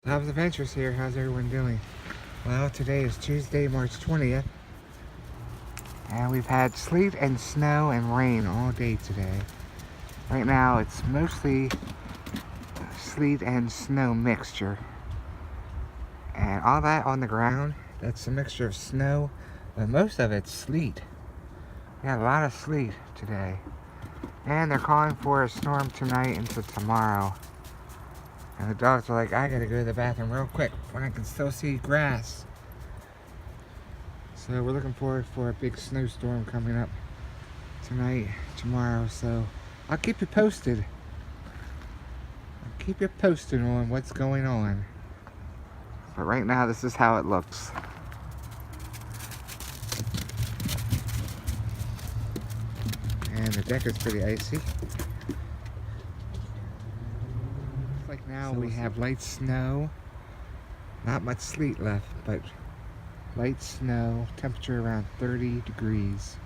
How's Adventures here? How's everyone doing? Well, today is Tuesday, March 20th, and we've had sleet and snow and rain all day today. Right now, it's mostly sleet and snow mixture. And all that on the ground, that's a mixture of snow, but most of it's sleet. We had a lot of sleet today. And they're calling for a storm tonight into tomorrow. And the dogs are like, I gotta go to the bathroom real quick when I can still see grass. So we're looking forward for a big snowstorm coming up tonight, tomorrow. So I'll keep you posted. I'll keep you posted on what's going on. But right now, this is how it looks. And the deck is pretty icy. Like now we have light snow, not much sleet left, but light snow, temperature around 30 degrees.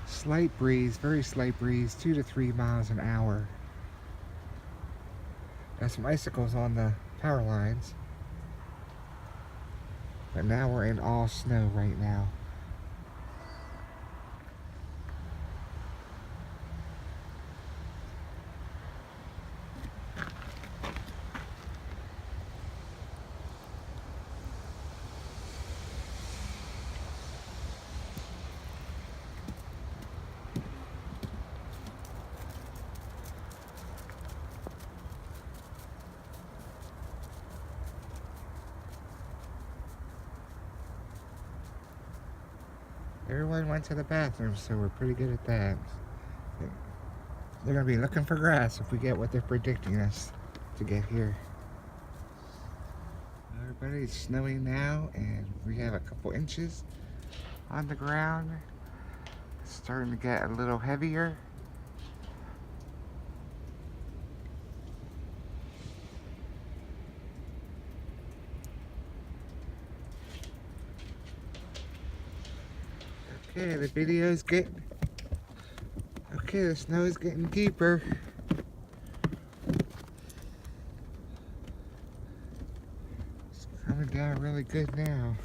Slight breeze, very slight breeze, 2 to 3 miles an hour. Got some icicles on the power lines, but now we're in all snow right now. Everyone went to the bathroom, so we're pretty good at that. They're going to be looking for grass if we get what they're predicting us to get here. Everybody's snowing now, and we have a couple inches on the ground. It's starting to get a little heavier. Okay, the video's getting... Okay, the snow is getting deeper. It's coming down really good now.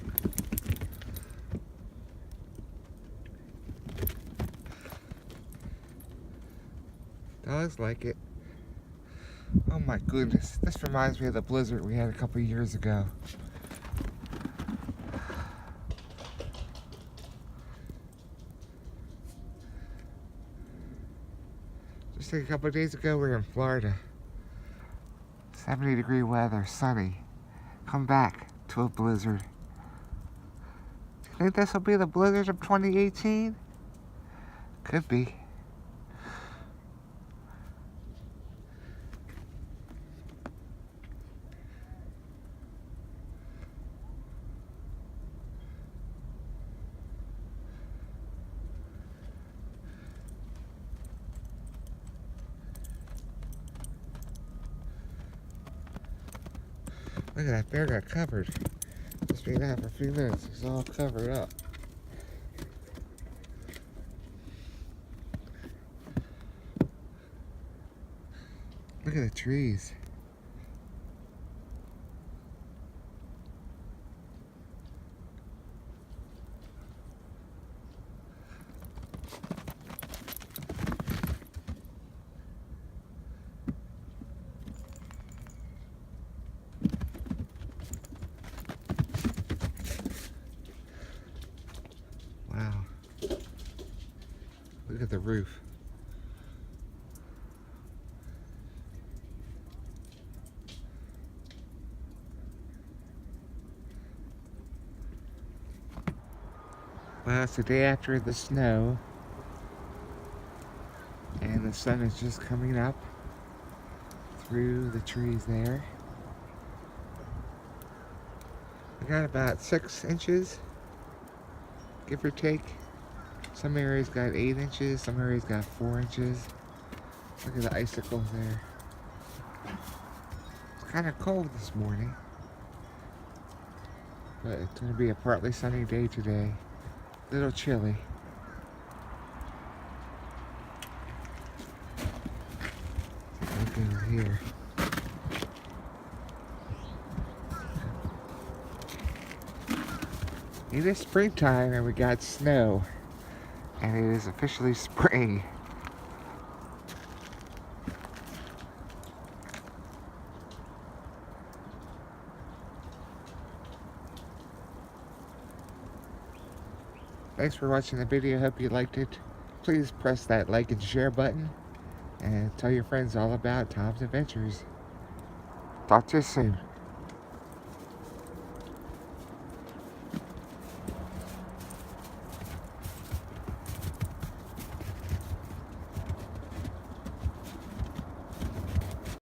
Dogs like it. Oh my goodness, this reminds me of the blizzard we had a couple years ago. Just like a couple of days ago, we were in Florida. 70-degree weather, sunny. Come back to a blizzard. Do you think this will be the blizzard of 2018? Could be. Look at that bear got covered. Just been out for a few minutes. It's all covered up. Look at the trees. Wow. Look at the roof. Well, it's the day after the snow, and the sun is just coming up through the trees there. We got about 6 inches, give or take. Some areas got 8 inches, some areas got 4 inches. Look at the icicles there. It's kind of cold this morning, but it's going to be a partly sunny day today. A little chilly. Look over here. It is springtime and we got snow. And it is officially spring. Thanks for watching the video. Hope you liked it. Please press that like and share button. And tell your friends all about Tom's Adventures. Talk to you soon.